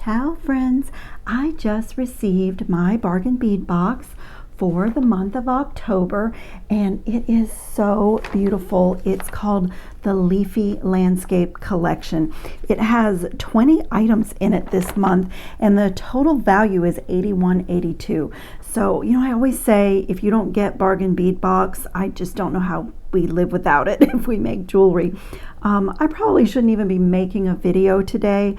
Ciao friends, I just received my bargain bead box for the month of October and it is so beautiful. It's called the Leafy Landscape Collection. It has 20 items in it this month and the total value is $81.82. So, I always say if you don't get bargain bead box, I just don't know how we live without it if we make jewelry. I probably shouldn't even be making a video today.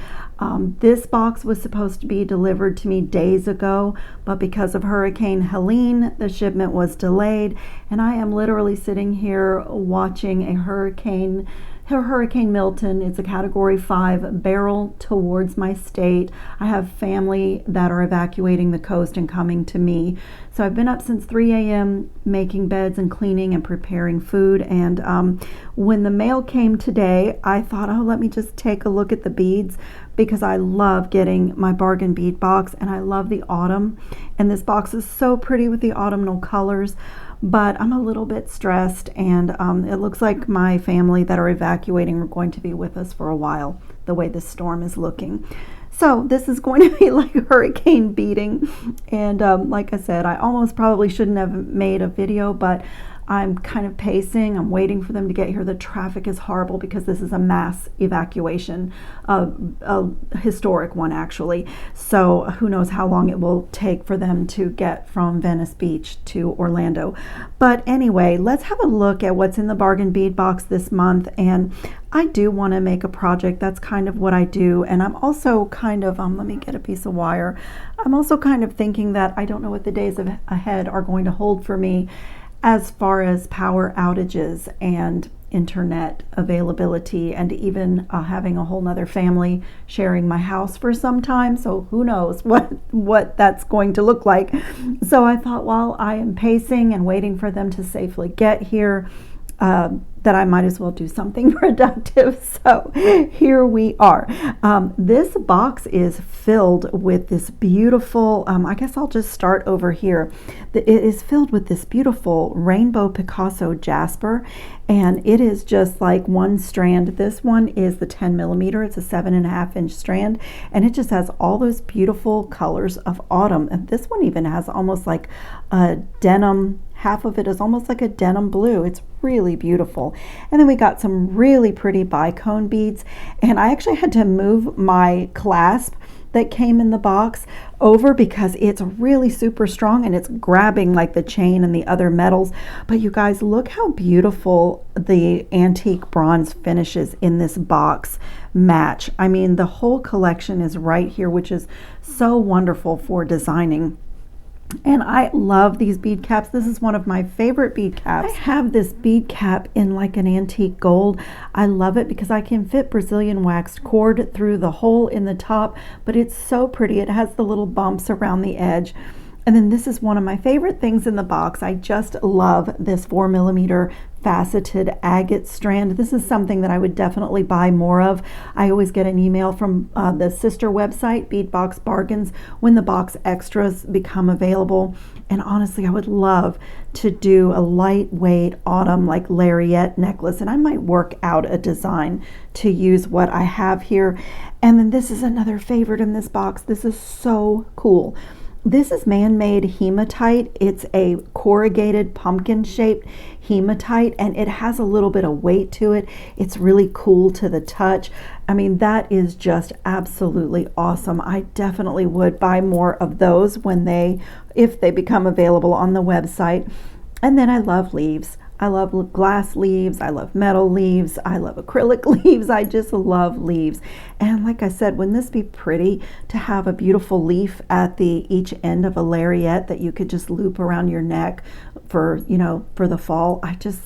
This box was supposed to be delivered to me days ago, but because of Hurricane Helene, the shipment was delayed, and I am literally sitting here watching a Hurricane Milton. It's a Category 5 barrel towards my state. I have family that are evacuating the coast and coming to me. So I've been up since 3 a.m. making beds and cleaning and preparing food. And when the mail came today, I thought, oh, let me just take a look at the beads because I love getting my bargain bead box and I love the autumn. And this box is so pretty with the autumnal colors. But I'm a little bit stressed, and it looks like my family that are evacuating are going to be with us for a while, the way this storm is looking. So this is going to be like hurricane beating, and like I said, I almost probably shouldn't have made a video, but I'm kind of pacing. I'm waiting for them to get here. The traffic is horrible because this is a mass evacuation, a historic one actually. So who knows how long it will take for them to get from Venice Beach to Orlando. But anyway, let's have a look at what's in the bargain bead box this month. And I do want to make a project. That's kind of what I do. And I'm also kind of, let me get a piece of wire. I'm also kind of thinking that I don't know what the days ahead are going to hold for me as far as power outages and internet availability, and even having a whole nother family sharing my house for some time. So who knows what that's going to look like. So I thought while I am pacing and waiting for them to safely get here, that I might as well do something productive. So here we are. This box is filled with this beautiful, I guess I'll just start over here. It is filled with this beautiful rainbow Picasso jasper, and it is just like one strand. This one is the 10 millimeter. It's a 7.5-inch strand, and it just has all those beautiful colors of autumn. And this one even has almost like a denim. Half of it is almost like a denim blue. It's really beautiful. And then we got some really pretty bicone beads. And I actually had to move my clasp that came in the box over because it's really super strong and it's grabbing like the chain and the other metals. But you guys, look how beautiful the antique bronze finishes in this box match. I mean, the whole collection is right here, which is so wonderful for designing. And I love these bead caps. This is one of my favorite bead caps. I have this bead cap in like an antique gold. I love it because I can fit Brazilian waxed cord through the hole in the top, but it's so pretty. It has the little bumps around the edge. And then this is one of my favorite things in the box. I just love this 4 millimeter faceted agate strand. This is something that I would definitely buy more of. I always get an email from the sister website, Beadbox Bargains, when the box extras become available. And honestly, I would love to do a lightweight autumn like lariat necklace, and I might work out a design to use what I have here. And then this is another favorite in this box. This is so cool. This is man-made hematite. It's a corrugated pumpkin-shaped hematite, and it has a little bit of weight to it. It's really cool to the touch. I mean, that is just absolutely awesome. I definitely would buy more of those if they become available on the website. And then I love leaves. I love glass leaves, I love metal leaves, I love acrylic leaves. I just love leaves. And like I said, wouldn't this be pretty to have a beautiful leaf at each end of a lariat that you could just loop around your neck for the fall?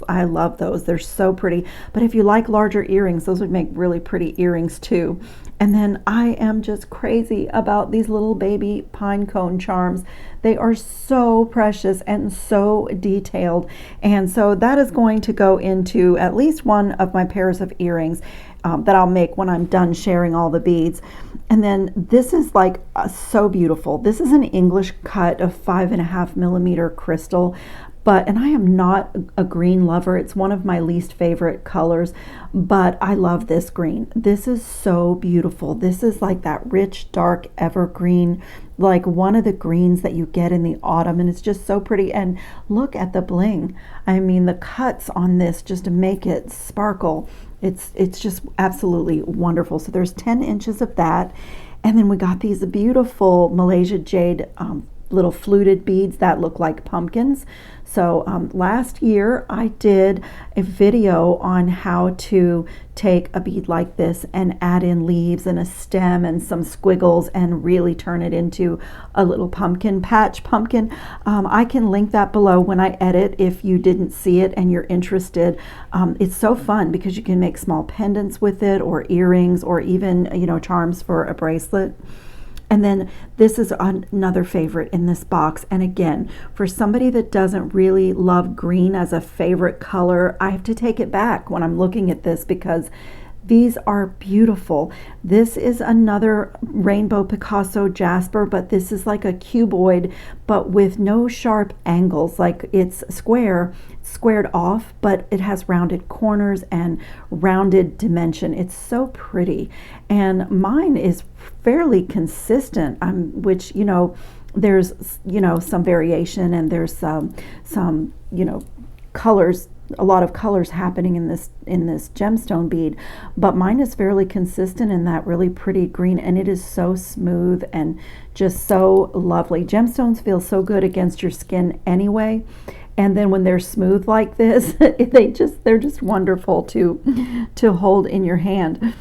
I love those. They're so pretty. But if you like larger earrings, those would make really pretty earrings too. And then I am just crazy about these little baby pine cone charms. They are so precious and so detailed. And so that is going to go into at least one of my pairs of earrings that I'll make when I'm done sharing all the beads. And then this is like so beautiful. This is an English cut of 5.5 millimeter crystal. and I am not a green lover. It's one of my least favorite colors, but I love this green. This is so beautiful. This is like that rich, dark evergreen, like one of the greens that you get in the autumn, and it's just so pretty. And look at the bling. I mean, the cuts on this just to make it sparkle. It's just absolutely wonderful. So there's 10 inches of that. And then we got these beautiful Malaysia jade little fluted beads that look like pumpkins. So last year I did a video on how to take a bead like this and add in leaves and a stem and some squiggles and really turn it into a little pumpkin patch pumpkin. I can link that below when I edit if you didn't see it and you're interested. It's so fun because you can make small pendants with it, or earrings, or even, you know, charms for a bracelet. And then this is another favorite in this box. And again, for somebody that doesn't really love green as a favorite color, I have to take it back when I'm looking at this because these are beautiful. This is another Rainbow Picasso Jasper, but this is like a cuboid, but with no sharp angles. Like it's squared off, but it has rounded corners and rounded dimension. It's so pretty. And mine is fairly consistent, which, you know, there's, you know, some variation, and there's some, you know, colors, a lot of colors happening in this gemstone bead, but mine is fairly consistent in that really pretty green, and it is so smooth and just so lovely. Gemstones feel so good against your skin anyway, and then when they're smooth like this, they're just wonderful to hold in your hand.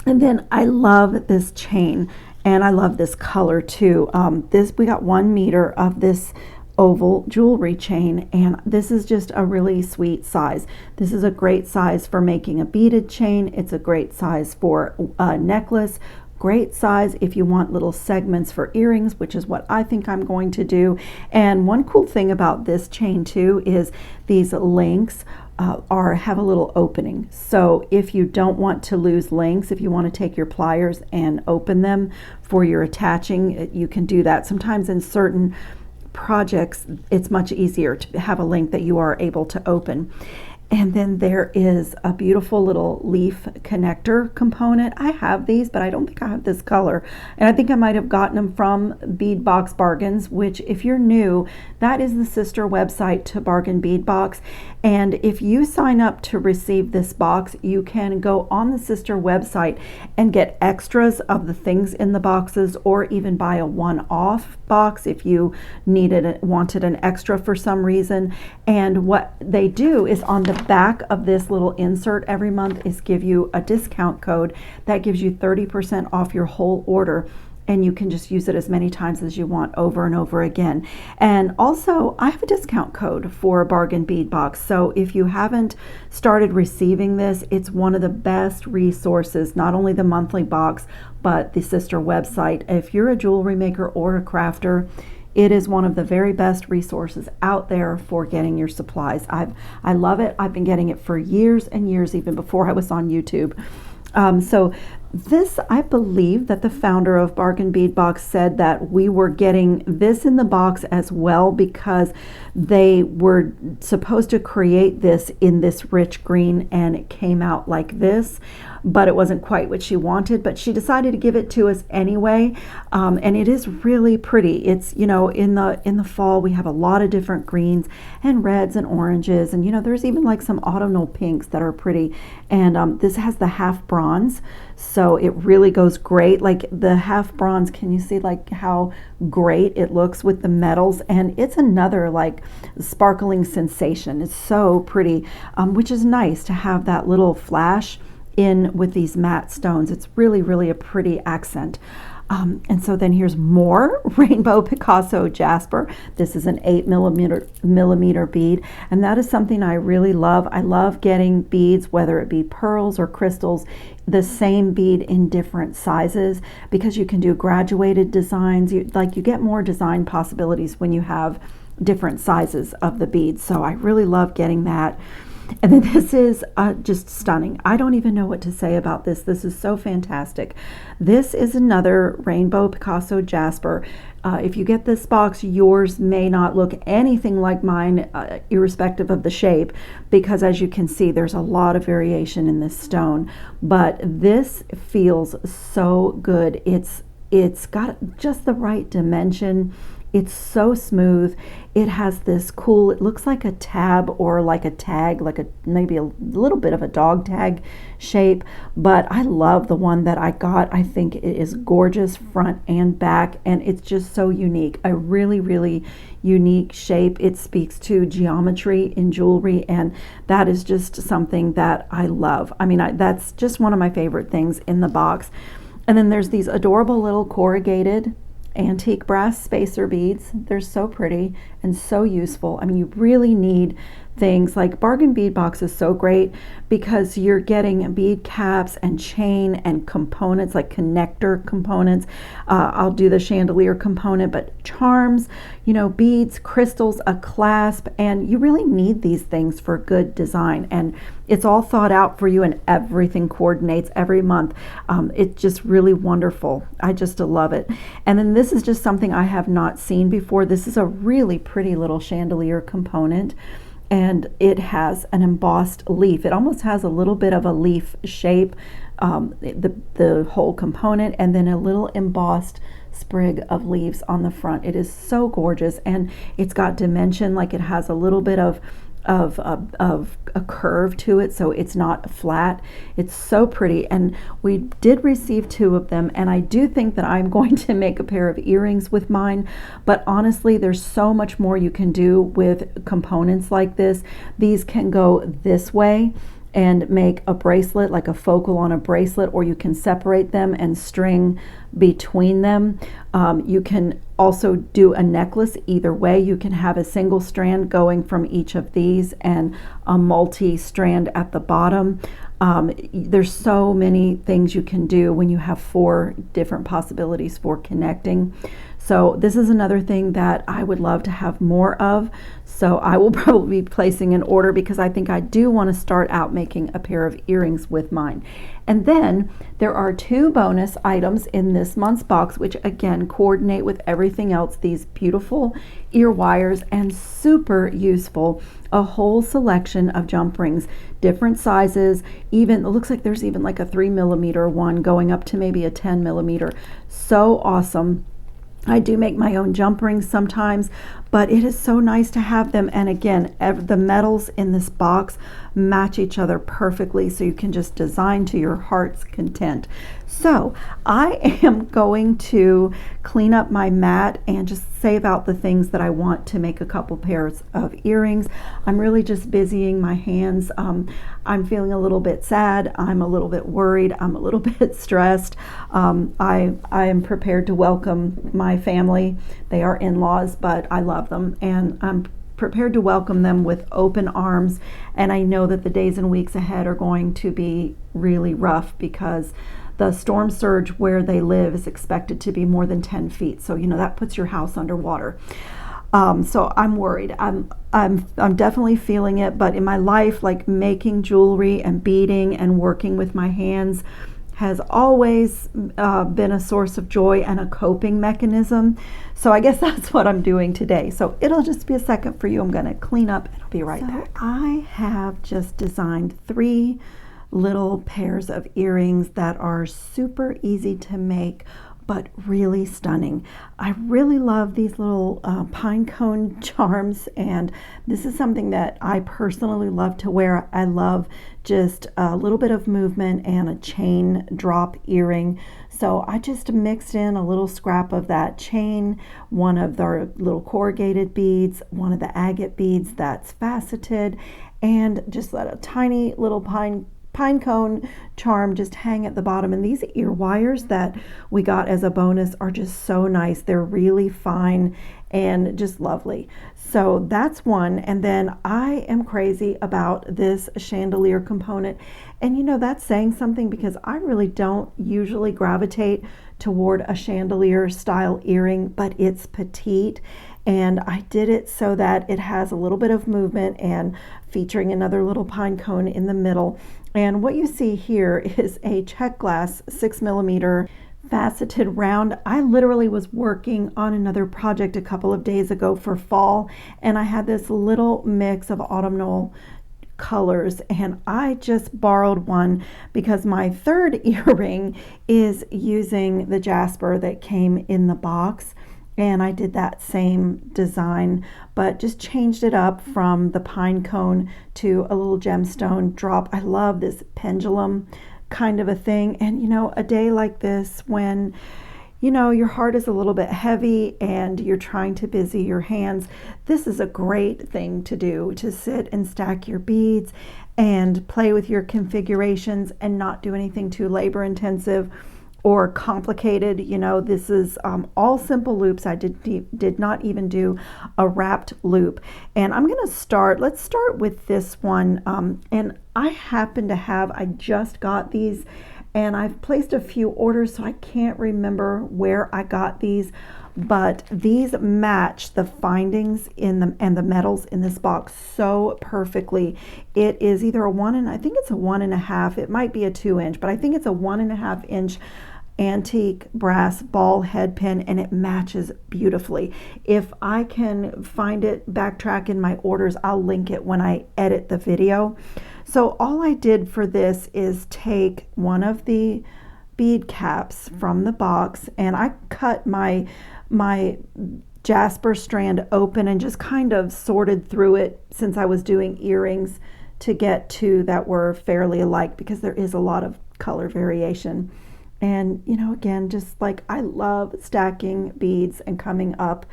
And then I love this chain, and I love this color too. We got 1 meter of this oval jewelry chain, and this is just a really sweet size. This is a great size for making a beaded chain. It's a great size for a necklace. Great size if you want little segments for earrings, which is what I think I'm going to do. And one cool thing about this chain too is these links have a little opening. So if you don't want to lose links, if you want to take your pliers and open them for your attaching, you can do that. Sometimes in certain projects it's much easier to have a link that you are able to open. And then there is a beautiful little leaf connector component. I have these, but I don't think I have this color. And I think I might have gotten them from Bead Box Bargains, which if you're new, that is the sister website to Bargain Bead Box. And if you sign up to receive this box, you can go on the sister website and get extras of the things in the boxes, or even buy a one-off box if you wanted an extra for some reason. And what they do is on the back of this little insert every month is give you a discount code that gives you 30% off your whole order, and you can just use it as many times as you want over and over again. And also I have a discount code for Bargain Bead Box, so if you haven't started receiving this, it's one of the best resources, not only the monthly box but the sister website. If you're a jewelry maker or a crafter, it is one of the very best resources out there for getting your supplies. I love it. I've been getting it for years and years, even before I was on YouTube. So this, I believe that the founder of Bargain Bead Box said that we were getting this in the box as well because they were supposed to create this in this rich green, and it came out like this, but it wasn't quite what she wanted, but she decided to give it to us anyway. And it is really pretty. It's, you know, in the fall we have a lot of different greens and reds and oranges, and you know, there's even like some autumnal pinks that are pretty. And this has the half bronze, so it really goes great. Like the half bronze, can you see like how great it looks with the metals? And it's another like sparkling sensation. It's so pretty, which is nice to have that little flash in with these matte stones. It's really, really a pretty accent. And so then here's more Rainbow Picasso Jasper. This is an 8 millimeter bead, and that is something I really love. I love getting beads, whether it be pearls or crystals, the same bead in different sizes, because you can do graduated designs. You get more design possibilities when you have different sizes of the beads. So I really love getting that. And then this is just stunning. I don't even know what to say about this. This is so fantastic. This is another Rainbow Picasso Jasper. If you get this box, yours may not look anything like mine, irrespective of the shape, because as you can see, there's a lot of variation in this stone. But this feels so good. It's got just the right dimension. It's so smooth. It has this cool, it looks like a tab or like a tag, like maybe a little bit of a dog tag shape, but I love the one that I got. I think it is gorgeous front and back, and it's just so unique. A really, really unique shape. It speaks to geometry in jewelry, and that is just something that I love. I mean, that's just one of my favorite things in the box. And then there's these adorable little corrugated antique brass spacer beads. They're so pretty and so useful. I mean, you really need things like bargain bead box is so great because you're getting bead caps and chain and components like connector components. I'll do the chandelier component, but charms, you know, beads, crystals, a clasp, and you really need these things for good design. And it's all thought out for you and everything coordinates every month. It's just really wonderful. I just love it. And then this is just something I have not seen before. This is a really pretty little chandelier component, and it has an embossed leaf. It almost has a little bit of a leaf shape, the whole component, and then a little embossed sprig of leaves on the front. It is so gorgeous, and it's got dimension, like it has a little bit of a curve to it, so it's not flat. It's so pretty, and we did receive 2 of them, and I do think that I'm going to make a pair of earrings with mine. But honestly, there's so much more you can do with components like this. These can go this way and make a bracelet, like a focal on a bracelet, or you can separate them and string between them. You can also do a necklace either way. You can have a single strand going from each of these and a multi-strand at the bottom. There's so many things you can do when you have 4 different possibilities for connecting. So this is another thing that I would love to have more of. So I will probably be placing an order because I think I do want to start out making a pair of earrings with mine. And then there are 2 bonus items in this month's box, which again coordinate with everything else. These beautiful ear wires and super useful. A whole selection of jump rings, different sizes. Even it looks like there's even like a 3mm one going up to maybe a 10mm. So awesome. I do make my own jump rings sometimes, but it is so nice to have them. And again, the metals in this box match each other perfectly, so you can just design to your heart's content. So I am going to clean up my mat and just save out the things that I want to make a couple pairs of earrings. I'm really just busying my hands. I'm feeling a little bit sad. I'm a little bit worried. I'm a little bit stressed. I am prepared to welcome my family. They are in-laws, but I love them, and I'm prepared to welcome them with open arms. And I know that the days and weeks ahead are going to be really rough because the storm surge where they live is expected to be more than 10 feet. So, you know, that puts your house underwater. So I'm worried. I'm definitely feeling it, but in my life, like making jewelry and beading and working with my hands has always been a source of joy and a coping mechanism. So I guess that's what I'm doing today. So it'll just be a second for you. I'm going to clean up and I'll be right back. I have just designed 3 little pairs of earrings that are super easy to make, but really stunning. I really love these little pine cone charms, and this is something that I personally love to wear. I love just a little bit of movement and a chain drop earring. So I just mixed in a little scrap of that chain, one of the little corrugated beads, one of the agate beads that's faceted, and just let a tiny little pine cone charm just hang at the bottom. And these ear wires that we got as a bonus are just so nice. They're really fine and just lovely. So that's one. And then I am crazy about this chandelier component. And you know, that's saying something because I really don't usually gravitate toward a chandelier style earring, but it's petite And I did it so that it has a little bit of movement and featuring another little pine cone in the middle. And what you see here is a check glass 6mm faceted round. I literally was working on another project a couple of days ago for fall, and I had this little mix of autumnal colors, and I just borrowed one because my third earring is using the jasper that came in the box, and I did that same design but just changed it up from the pine cone to a little gemstone drop. I love this pendulum kind of a thing, and a day like this when your heart is a little bit heavy and you're trying to busy your hands, this is a great thing to do, to sit and stack your beads and play with your configurations and not do anything too labor intensive or complicated. This is all simple loops. I did not even do a wrapped loop. And let's start with this one. And I happen to I just got these, and I've placed a few orders, so I can't remember where I got these, but these match the findings and the metals in this box so perfectly. It is either I think it's a 1.5, it might be a 2-inch, but I think it's a 1.5-inch antique brass ball head pin, and it matches beautifully. If I can find it, backtrack in my orders, I'll link it when I edit the video. So all I did for this is take one of the bead caps from the box, and I cut my jasper strand open and just kind of sorted through it, since I was doing earrings, to get two that were fairly alike, because there is a lot of color variation. And again, just like, I love stacking beads and coming up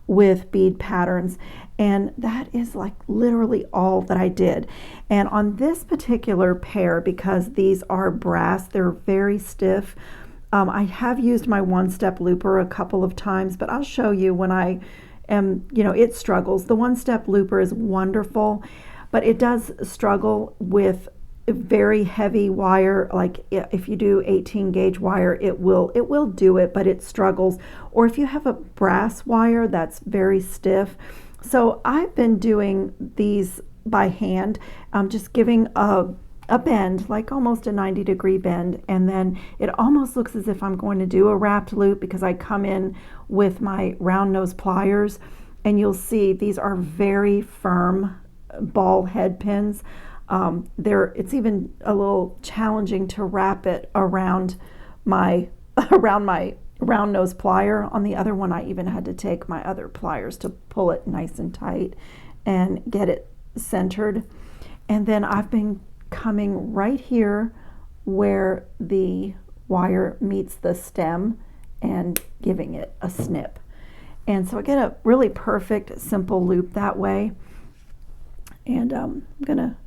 with bead patterns, and that is like literally all that I did. And on this particular pair, because these are brass, they're very stiff, I have used my one-step looper a couple of times, but I'll show you when I am, it struggles. The one-step looper is wonderful, but it does struggle with very heavy wire. Like if you do 18 gauge wire, it will do it, but it struggles. Or if you have a brass wire that's very stiff. So I've been doing these by hand, just giving a bend, like almost a 90-degree bend, and then it almost looks as if I'm going to do a wrapped loop, because I come in with my round nose pliers, and you'll see these are very firm ball head pins. It's even a little challenging to wrap it around my round nose plier. On the other one, I even had to take my other pliers to pull it nice and tight and get it centered. And then I've been coming right here where the wire meets the stem and giving it a snip. And so I get a really perfect simple loop that way. And I'm gonna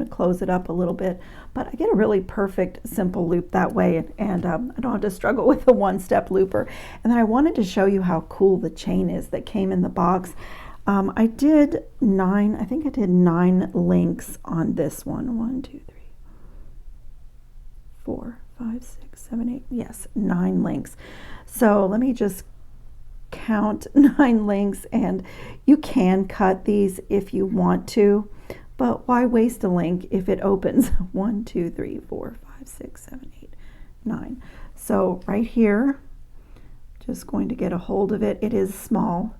close it up a little bit, but I get a really perfect simple loop that way, and I don't have to struggle with a one-step looper. And then I wanted to show you how cool the chain is that came in the box. I did 9 links on this one. 1, 2, 3, 4, 5, 6, 7, 8. Yes, 9 links. So let me just count 9 links, and you can cut these if you want to, but why waste a link if it opens? 1, 2, 3, 4, 5, 6, 7, 8, 9. So right here, just going to get a hold of it. It is small,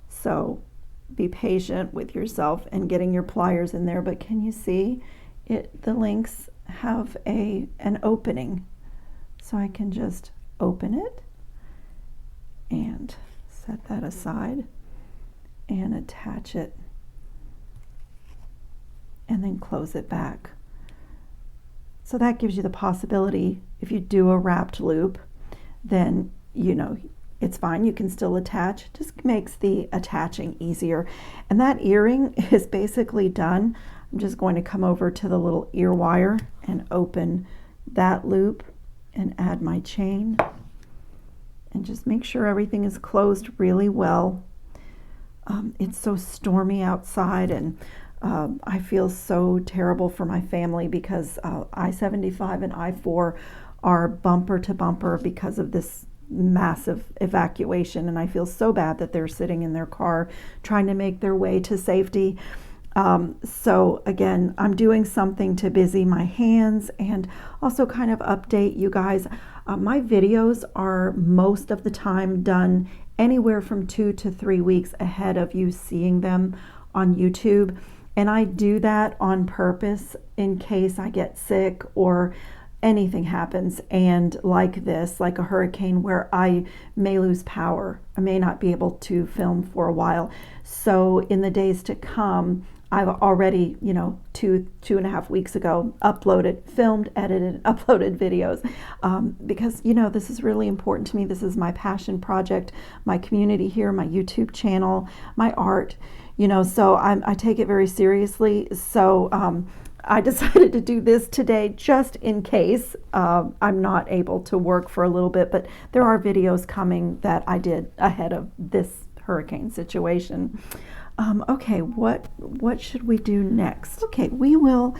so be patient with yourself and getting your pliers in there. But can you see it? The links have an opening, so I can just open it and set that aside and attach it, and then close it back. So that gives you the possibility, if you do a wrapped loop, then it's fine, you can still attach. Just makes the attaching easier. And that earring is basically done. I'm just going to come over to the little ear wire and open that loop and add my chain, and just make sure everything is closed really well. It's so stormy outside, and I feel so terrible for my family, because I-75 and I-4 are bumper to bumper because of this massive evacuation, and I feel so bad that they're sitting in their car trying to make their way to safety. So again, I'm doing something to busy my hands and also kind of update you guys. My videos are most of the time done anywhere from 2 to 3 weeks ahead of you seeing them on YouTube. And I do that on purpose in case I get sick or anything happens, and like this, like a hurricane where I may lose power. I may not be able to film for a while. So in the days to come, I've already, 2.5 weeks ago, filmed, edited, uploaded videos because, this is really important to me. This is my passion project, my community here, my YouTube channel, my art, so I take it very seriously. So I decided to do this today just in case I'm not able to work for a little bit, but there are videos coming that I did ahead of this hurricane situation. Okay, what should we do next? Okay, we will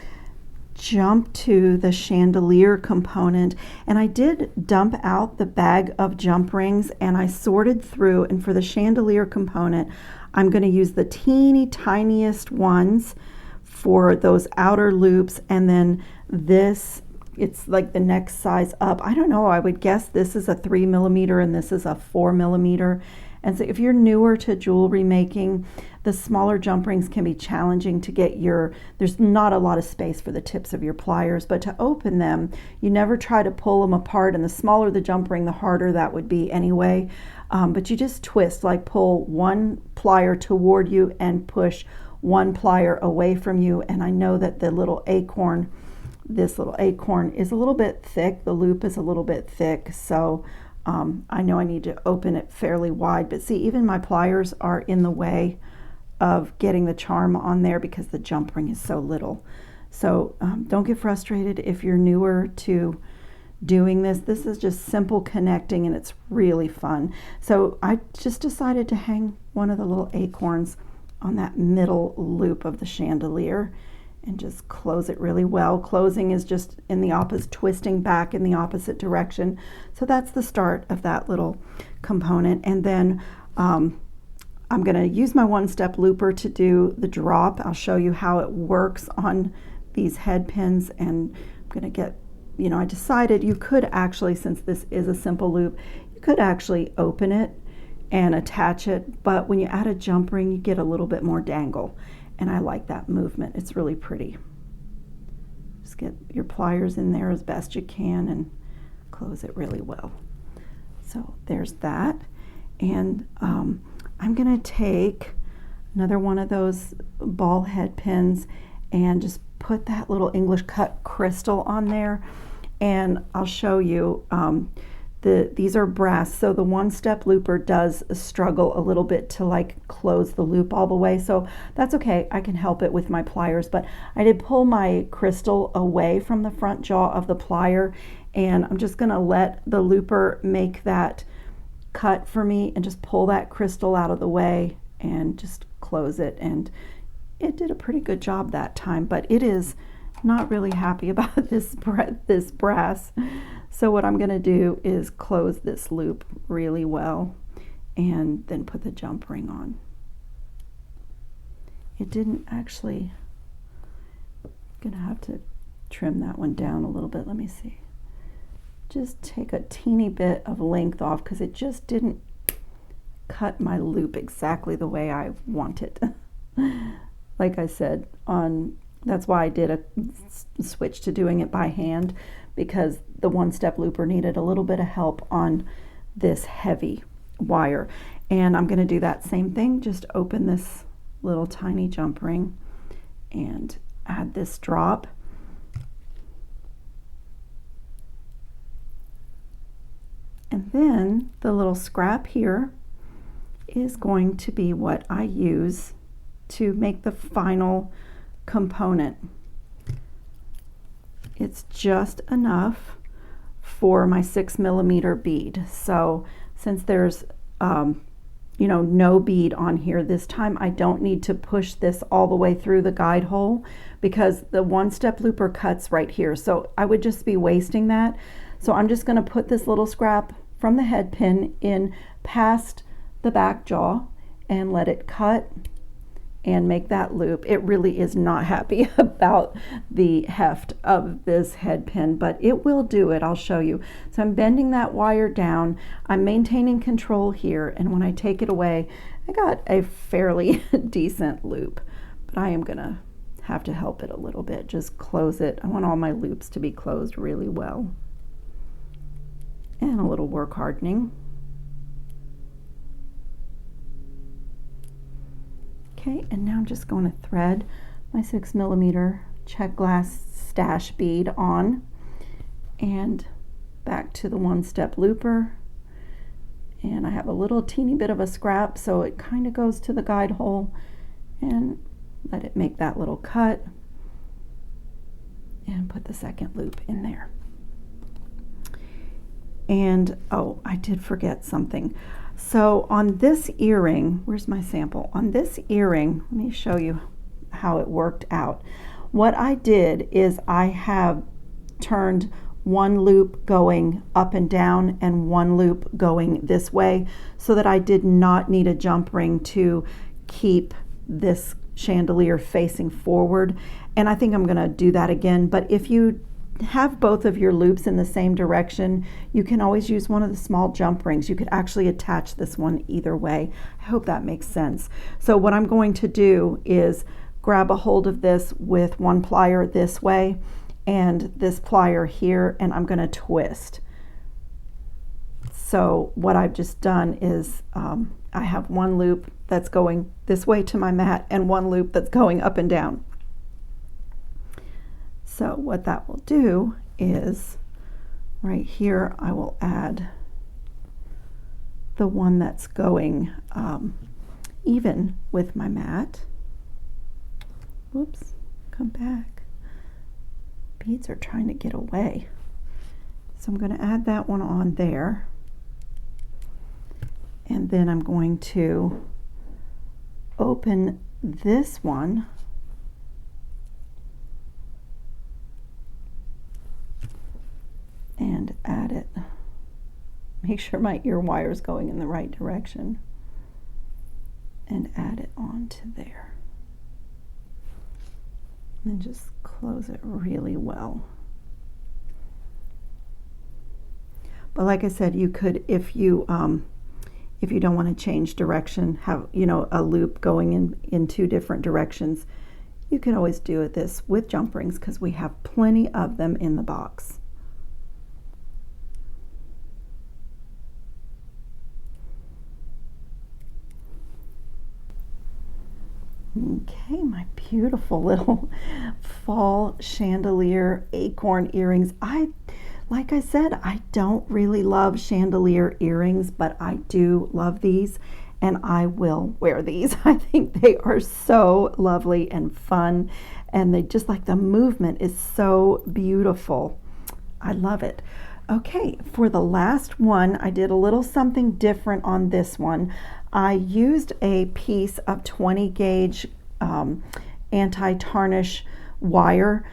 jump to the chandelier component, and I did dump out the bag of jump rings and I sorted through, and for the chandelier component I'm going to use the teeny tiniest ones for those outer loops, and then this, it's like the next size up. I don't know, I would guess this is a 3mm and this is a 4mm. And so if you're newer to jewelry making, the smaller jump rings can be challenging to get there's not a lot of space for the tips of your pliers, but to open them, you never try to pull them apart, and the smaller the jump ring, the harder that would be anyway. But you just twist, like pull one plier toward you and push one plier away from you. And I know that this little acorn is a little bit thick, the loop is a little bit thick, so I know I need to open it fairly wide, but see, even my pliers are in the way of getting the charm on there because the jump ring is so little. So don't get frustrated if you're newer to doing this. This is just simple connecting and it's really fun. So I just decided to hang one of the little acorns on that middle loop of the chandelier and just close it really well. Closing is just in the opposite, twisting back in the opposite direction. So that's the start of that little component. And then I'm going to use my one-step looper to do the drop. I'll show you how it works on these head pins, and I'm going to get, I decided you could actually, since this is a simple loop, you could actually open it and attach it, but when you add a jump ring, you get a little bit more dangle. And I like that movement. It's really pretty. Just get your pliers in there as best you can and close it really well. So there's that. And I'm going to take another one of those ball head pins and just put that little English cut crystal on there. And I'll show you. These are brass, so the one-step looper does struggle a little bit to like close the loop all the way, so that's okay. I can help it with my pliers, but I did pull my crystal away from the front jaw of the plier, and I'm just going to let the looper make that cut for me and just pull that crystal out of the way and just close it. And it did a pretty good job that time, but it is not really happy about this brass. So what I'm going to do is close this loop really well and then put the jump ring on. It didn't actually, I'm going to have to trim that one down a little bit. Let me see. Just take a teeny bit of length off because it just didn't cut my loop exactly the way I want it. Like I said, that's why I did a switch to doing it by hand, because the one-step looper needed a little bit of help on this heavy wire. And I'm going to do that same thing, just open this little tiny jump ring and add this drop. And then the little scrap here is going to be what I use to make the final component. It's just enough for my 6mm bead. So since there's no bead on here this time, I don't need to push this all the way through the guide hole because the one-step looper cuts right here. So I would just be wasting that. So I'm just going to put this little scrap from the head pin in past the back jaw and let it cut and make that loop. It really is not happy about the heft of this head pin, but it will do it. I'll show you. So I'm bending that wire down. I'm maintaining control here, and when I take it away, I got a fairly decent loop, but I am gonna have to help it a little bit. Just close it. I want all my loops to be closed really well. And a little work hardening. Okay, and now I'm just going to thread my 6mm check glass stash bead on and back to the one-step looper. And I have a little teeny bit of a scrap, so it kind of goes to the guide hole, and let it make that little cut and put the second loop in there. And oh, I did forget something. So on this earring, where's my sample? On this earring, let me show you how it worked out. What I did is I have turned one loop going up and down and one loop going this way, so that I did not need a jump ring to keep this chandelier facing forward. And I think I'm going to do that again, but if you have both of your loops in the same direction, you can always use one of the small jump rings. You could actually attach this one either way. I hope that makes sense. So what I'm going to do is grab a hold of this with one plier this way and this plier here, and I'm going to twist. So what I've just done is I have one loop that's going this way to my mat and one loop that's going up and down. So what that will do is right here I will add the one that's going even with my mat. Whoops, come back. Beads are trying to get away. So I'm going to add that one on there. And then I'm going to open this one and add it. Make sure my ear wire is going in the right direction and add it onto there. And just close it really well. But like I said, you could, if you don't want to change direction, have, you know, a loop going in two different directions, you can always do this with jump rings because we have plenty of them in the box. Okay, my beautiful little fall chandelier acorn earrings. Like I said, I don't really love chandelier earrings, but I do love these, and I will wear these. I think they are so lovely and fun, and they just, like, the movement is so beautiful. I love it. Okay, for the last one, I did a little something different on this one. I used a piece of 20 gauge anti-tarnish wire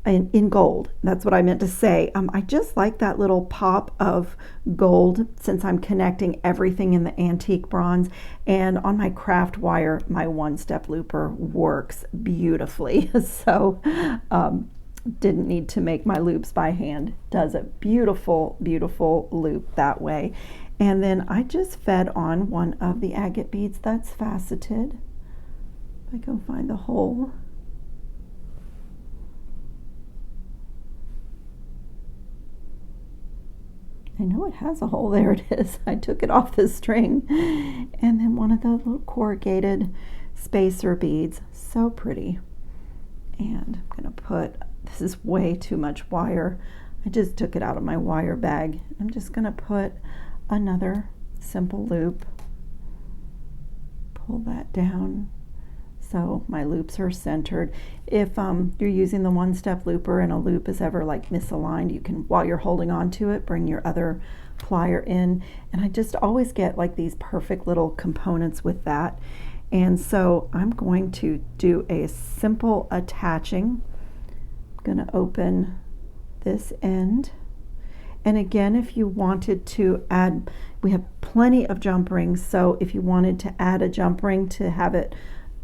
in gold. That's what I meant to say. I just like that little pop of gold since I'm connecting everything in the antique bronze. And on my craft wire, my one-step looper works beautifully. So didn't need to make my loops by hand. Does a beautiful, beautiful loop that way. And then I just fed on one of the agate beads that's faceted. If I go find the hole. I know it has a hole. There it is. I took it off the string. And then one of those little corrugated spacer beads. So pretty. And I'm going to put, this is way too much wire. I just took it out of my wire bag. I'm just going to put another simple loop. Pull that down so my loops are centered. If you're using the one-step looper and a loop is ever like misaligned, you can, while you're holding on to it, bring your other plier in. And I just always get like these perfect little components with that. And so I'm going to do a simple attaching. I'm going to open this end. And again, if you wanted to add, we have plenty of jump rings, so if you wanted to add a jump ring to have it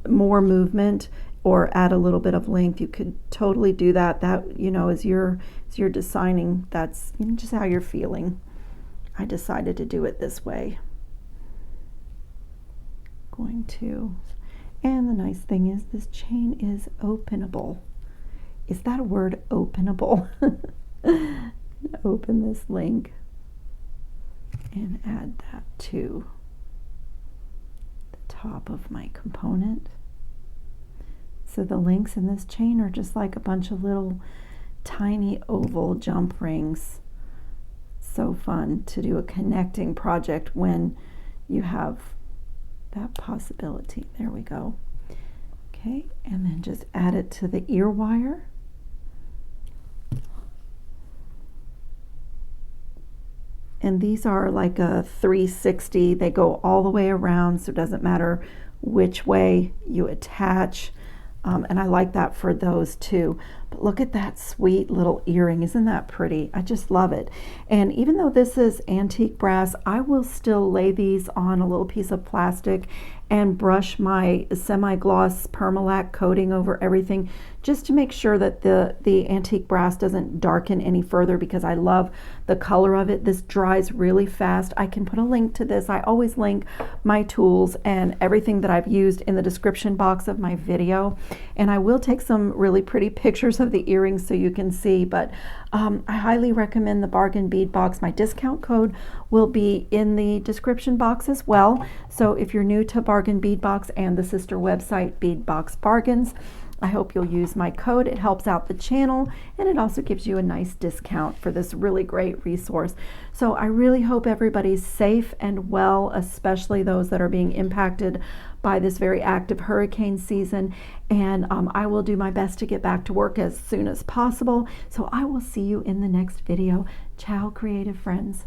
more movement or add a little bit of length, you could totally do that. That, you know, as you're designing, that's, you know, just how you're feeling. I decided to do it this way. Going to, and the nice thing is this chain is openable. Is that a word, openable? Open this link and add that to the top of my component. So the links in this chain are just like a bunch of little tiny oval jump rings. So fun to do a connecting project when you have that possibility. There we go. Okay, and then just add it to the ear wire. And these are like a 360. They go all the way around, so it doesn't matter which way you attach. And I like that for those too. But look at that sweet little earring. Isn't that pretty? I just love it. And even though this is antique brass, I will still lay these on a little piece of plastic and brush my semi-gloss permalac coating over everything just to make sure that the antique brass doesn't darken any further, because I love the color of it. This dries really fast. I can put a link to this. I always link my tools and everything that I've used in the description box of my video. And I will take some really pretty pictures of the earrings so you can see, but I highly recommend the bargain bead box. My discount code will be in the description box as well. So if you're new to Bargain Bead Box and the sister website Bead Box Bargains, I hope you'll use my code. It helps out the channel, and it also gives you a nice discount for this really great resource. So I really hope everybody's safe and well, especially those that are being impacted by this very active hurricane season. And I will do my best to get back to work as soon as possible. So I will see you in the next video. Ciao, creative friends.